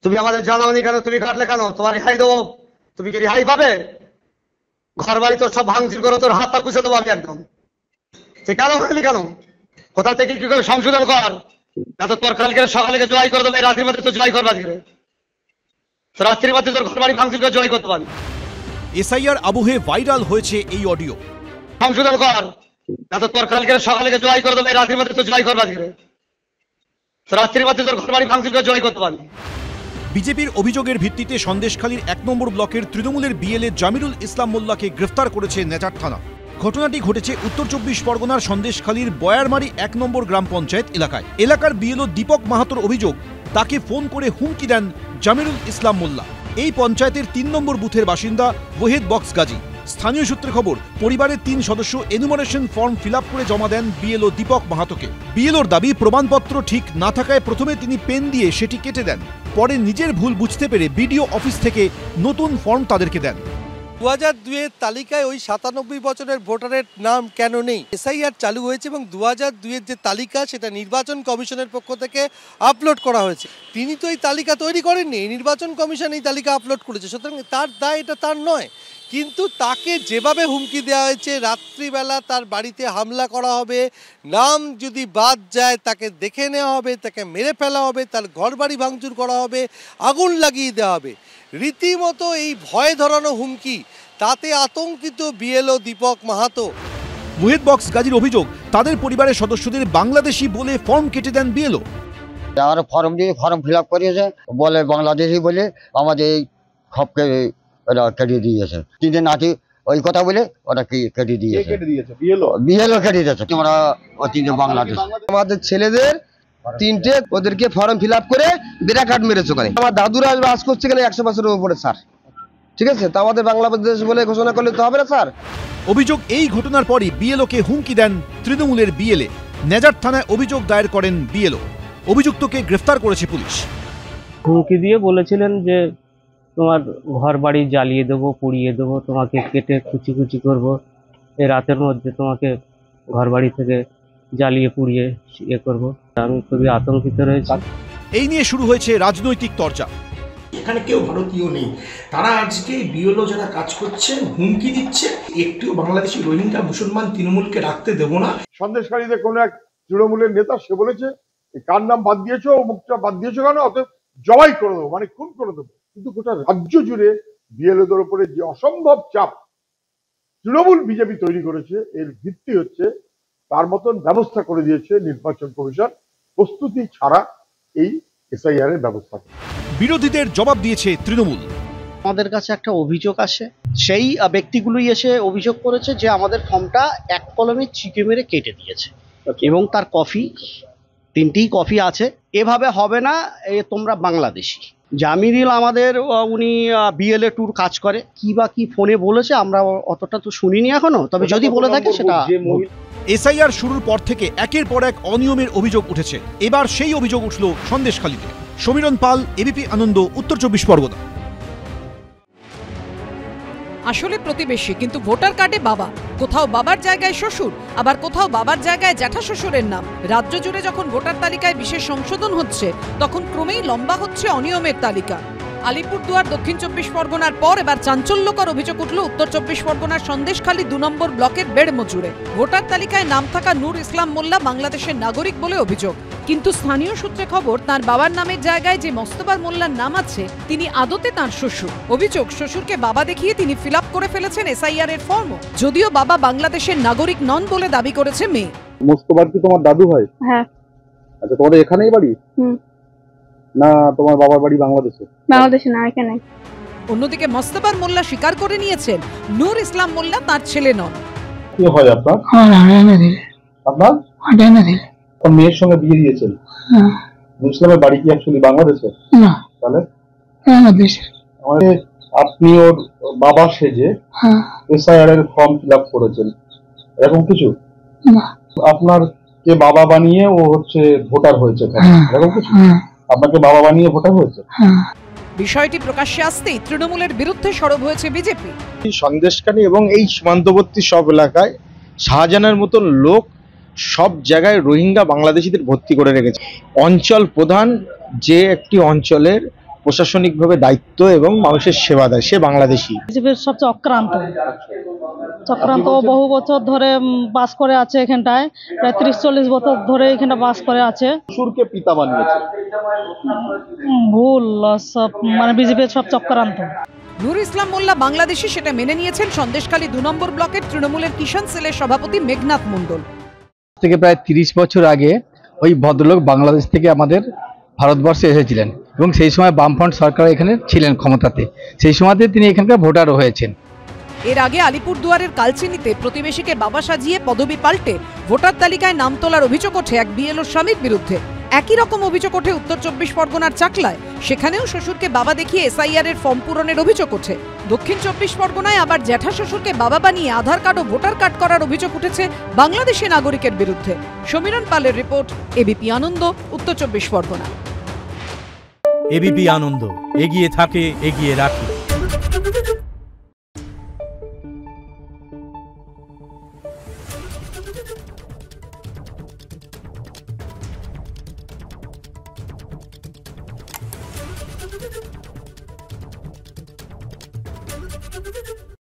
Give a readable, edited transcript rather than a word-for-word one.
তুমি আমাদের জানাওনি কেন? তুমি কাটলে কেন? তোমার রেহাই দেবো? তুমি কি রেহাই পাবে? ঘর বাড়ি তোর সব ভাঙচুর করে তোর হাত পা কুচে দেবো আমি একদম। তুই কেন করলি কেন? কোথা থেকে কি করে সংশোধন কর, না তো তোর কালকে সকালে জয় করে দেবে, রাত্রির মধ্যে তো জয় করবা আজকে, রাত্রির মধ্যে তোর ঘর বাড়ি ভাঙচুর করে জয় করতে পারবি। এসআইআর আবহে ভাইরাল হয়েছে এই অডিও। সংশোধন কর, না তো তোর কালকে সকালে জয় করে দেবে, রাত্রির মধ্যে তো জয় করবা আজকে, রাত্রির মধ্যে তোর ঘর বাড়ি ভাঙচুর করে জয় করতে পারবি। বিজেপির অভিযোগের ভিত্তিতে সন্দেশখালীর ১ নম্বর ব্লকের তৃণমূলের বিএলএ জামিরুল ইসলাম মোল্লাকে গ্রেফতার করেছে নেচার থানা। ঘটনাটি ঘটেছে উত্তর ২৪ পরগনার সন্দেশখালীর বয়ারমারি ১ নম্বর গ্রাম পঞ্চায়েত এলাকায়। এলাকার বিএলও দীপক মাহাতোর অভিযোগ, তাকে ফোন করে হুমকি দেন জামিরুল ইসলাম মোল্লা। এই পঞ্চায়েতের ৩ নম্বর বুথের বাসিন্দা ওয়েহেদ বক্স গাজী। স্থানীয় সূত্রে খবর, পরিবারের ৩ সদস্য এনুমারেশন ফর্ম ফিল করে জমা দেন বিএলও দীপক মাহাতোকে। বিএলওর দাবি, প্রমাণপত্র ঠিক না থাকায় প্রথমে তিনি পেন দিয়ে সেটি কেটে দেন, পরে নিজের ভুল বুঝতে পেরে বিডিও অফিস থেকে নতুন ফর্ম তাদেরকে দেন। ২০০২-এর তালিকায় ওই ৯৭ বছরের ভোটারের নাম কেন নেই? এসআইআর চালু হয়েছে এবং ২০০২-এর যে তালিকা সেটা নির্বাচন কমিশনের পক্ষ থেকে আপলোড করা হয়েছে। তিনি তো এই তালিকা তৈরি করেননি, নির্বাচন কমিশন এই তালিকা আপলোড করেছে, সুতরাং তার দায় এটা তার নয়। কিন্তু তাকে যেভাবে হুমকি দেওয়া হয়েছে, রাত্রিবেলা তার বাড়িতে হামলা করা হবে, নাম যদি বাদ যায় তাকে দেখে নেওয়া হবে, তাকে মেরে ফেলা হবে, তার ঘর বাড়ি ভাঙচুর করা হবে, আগুন লাগিয়ে দেওয়া হবে, রীতিমতো এই ভয় ধরানো হুমকি, তাতে আতঙ্কিত বিএলও দীপক মাহাতো। ওয়েহেদ বক্স গাজীর অভিযোগ, তাদের পরিবারের সদস্যদের বাংলাদেশি বলে ফর্ম কেটে দেন বিএলও। আর ফর্ম দিয়ে ফর্ম ফিল আপ করিয়েছে, বলে বাংলাদেশি বলে আমাদের এই খপকে ওরা কেটে দিয়েছে। কিন্তু নাকি ওই কথা বলে ওরা কি কেটে দিয়েছে, বিএলও কেটে দিয়েছে। তোমরা অতীতে বাংলাদেশ, আমাদের ছেলেদের 3টে ওদেরকে ফর্ম ফিল আপ করে বিরা কার্ড মেরেছে ওখানে। আমার দাদুরা বাস করছে এখানে 100 বছরের উপরে স্যার, ঠিক আছে? তো আমাদের বাংলাদেশ বলে ঘোষণা করলে তো হবে না স্যার। অভিযোগ, এই ঘটনার পরই বিএলওকে হুমকি দেন তৃণমূলের বিএলএ। নেজার থানায় অভিযোগ দায়ের করেন বিএলও। অভিযুক্তকে গ্রেফতার করেছে পুলিশ। হুমকি দিয়ে বলেছিলেন যে তোমার ঘর বাড়ি জ্বালিয়ে দেবো, পুড়িয়ে দেবো, তোমাকে কেটে কুচি কুচি করবো, এই রাতের মধ্যে তোমাকে ঘর বাড়ি থেকে জ্বালিয়ে পুড়িয়ে ইয়ে করবো। আমি খুবই আতঙ্কিত রয়েছি। এই নিয়ে শুরু হয়েছে রাজনৈতিক চর্চা। এখানে কেউ ভারতীয় নেই, তারা আজকে বিএলও যারা কাজ করছে হুমকি দিচ্ছে, একটিও বাংলাদেশি রোহিঙ্গা মুসলমান তৃণমূলকে রাখতে দেবো না। সন্দেশকারীদের কোন এক তৃণমূলের নেতা সে বলেছে কার নাম বাদ দিয়েছো, মুখটা বাদ দিয়েছো কেন, অতএব জবাই করে দেবো, মানে খুন করে দেবো। কিন্তু গোটা রাজ্য জুড়ে বিএলওদের উপরে যে অসম্ভব চাপ তৃণমূল বিজেপি তৈরি করেছে, এর ভিত্তি হচ্ছে তার মতন ব্যবস্থা করে দিয়েছে নির্বাচন কমিশন প্রস্তুতি ছাড়া এই এসআইআর এর ব্যবস্থা। বিরোধীদের জবাব দিয়েছে তৃণমূল। আমাদের কাছে একটা অভিযোগ আসে, সেই ব্যক্তিগুলোই এসে অভিযোগ করেছে যে আমাদের ফর্মটা এক কলমে চিকে মেরে কেটে দিয়েছে এবং তার কপি, 3টি কপি আছে। এভাবে হবে না, তোমরা বাংলাদেশি। জামিরুল আমাদের উনি বিএলএ টুর কাজ করে, কি বা কি ফোনে বলেছে আমরা অতটা তো শুনিনি এখনো, তবে যদি বলে থাকে সেটা। এসআইআর শুরুর পর থেকে একের পর এক অনিয়মের অভিযোগ উঠেছে। এবার সেই অভিযোগ উঠল সন্দেশখালীতে। সমীরণ পাল, এবিপি আনন্দ, উত্তর ২৪ পরগনা। আসলে প্রতিবেশী, কিন্তু ভোটার কার্ডে বাবা। কোথাও বাবার জায়গায় শ্বশুর, আবার কোথাও বাবার জায়গায় জ্যাঠা শ্বশুরের নাম। রাজ্য জুড়ে যখন ভোটার তালিকায় বিশেষ সংশোধন হচ্ছে, তখন ক্রমেই লম্বা হচ্ছে অনিয়মের তালিকা। আলিপুরদুয়ার, দক্ষিণ ২৪ পরগনার পর এবার চাঞ্চল্যকর অভিযোগ উঠল উত্তর ২৪ পরগনার সন্দেশখালী ২ নম্বর ব্লকের বেড়মজুড়ে। ভোটার তালিকায় নাম থাকা নূর ইসলাম মোল্লা বাংলাদেশের নাগরিক বলে অভিযোগ, কিন্তু স্থানীয় সূত্রে খবর তার বাবার নামের জায়গায় যে মোস্তফা মোল্লার নাম আছে তিনি আদতে তার শ্বশুর। অভিযোগ, শ্বশুরকে বাবা দেখিয়ে তিনি ফিল আপ করে ফেলেছেন এসআইআর এর ফর্ম, যদিও বাবা বাংলাদেশের নাগরিক নন বলে দাবি করেছে মেয়ে। মোস্তফা কি তোমার দাদু হয়? হ্যাঁ। আচ্ছা, তোমাদের এখানেই বাড়ি? না তোমার বাবার বাড়ি বাংলাদেশে? বাংলাদেশে না, এখানে। অন্যদিকে মোস্তফার মোল্লা স্বীকার করে নিয়েছেন নূর ইসলাম মোল্লা তার ছেলে নন। কি হয় আপনার? আপনার মেয়ের সঙ্গে বিয়ে দিয়েছেন? ইসলামের বাড়ি কি অ্যাকচুয়ালি বাংলাদেশে? না। তাহলে বাংলাদেশে। আপনি ওর বাবা সেজে এসআইআর এর ফর্ম ফিল আপ করেছেন, এরকম কিছু? না। আপনার কে বাবা বানিয়ে ও হচ্ছে ভোটার হয়েছে, এরকম কিছু? আপনাকে বাবা বানিয়ে ভোটার হয়েছে? বিষয়টি প্রকাশ্যে আসতেই তৃণমূলের বিরুদ্ধে সরব হয়েছে বিজেপি। সন্দেশখালী এবং এই সীমান্তবর্তী সব এলাকায় শাহজাহানের মতন লোক সব জায়গায় রোহিঙ্গা বাংলাদেশিদের ভর্তি করে রেখেছে। অঞ্চল প্রধান যে একটি অঞ্চলের প্রশাসনিকভাবে দায়িত্ব এবং মানুষের সেবা দেয়, সে বাংলাদেশি। বিজেপির সব চক্রান্ত ও বহু বছর ধরে বাস করে আছে এখানটায়, প্রায় 30-40 বছর ধরে এখানে বাস করে আছে। সুরকে পিতা বানিয়েছে, ভুল সব, মানে বিজেপির সব চক্রান্ত। নূর ইসলাম মোল্লা বাংলাদেশি, সেটা মেনে নিয়েছেন সন্দেশখালী 2 নম্বর ব্লকের তৃণমূলের কিষাণ সেলের সভাপতি মেঘনাথ মণ্ডল। থেকে প্রায় 30 বছর আগে ওই ভদ্রলোক বাংলাদেশ থেকে আমাদের ভারতবর্ষে এসেছিলেন এবং সেই সময় বামফ্রন্ট সরকার এখানে ছিলেন ক্ষমতাতে, সেই সময়তে তিনি এখানকার ভোটারও হয়েছেন। এর আগে আলিপুরদুয়ারের কালচিনিতে প্রতিবেশীকে বাবা সাজিয়ে পদবি পাল্টে ভোটার তালিকায় নাম তোলার অভিযোগ ওঠে এক বিএলওর স্বামীর বিরুদ্ধে। একই রকম অভিযোগ ওঠে উত্তর 24 পরগনার চাকলায়, সেখানেও শ্বশুরকে বাবা দেখিয়ে এসআইআর এর ফর্ম পূরণের অভিযোগ ওঠে। দক্ষিণ 24 পরগনায় আবার জ্যাঠা শ্বশুরকে বাবা বানিয়ে আধার কার্ড ও ভোটার কার্ড করার অভিযোগ উঠেছে বাংলাদেশি নাগরিকের বিরুদ্ধে। সমীরণ পালের রিপোর্ট, এবিপি আনন্দ, উত্তর 24 পরগনা। এবিপি আনন্দ, এগিয়ে থাকে, এগিয়ে রাখে। Thank you.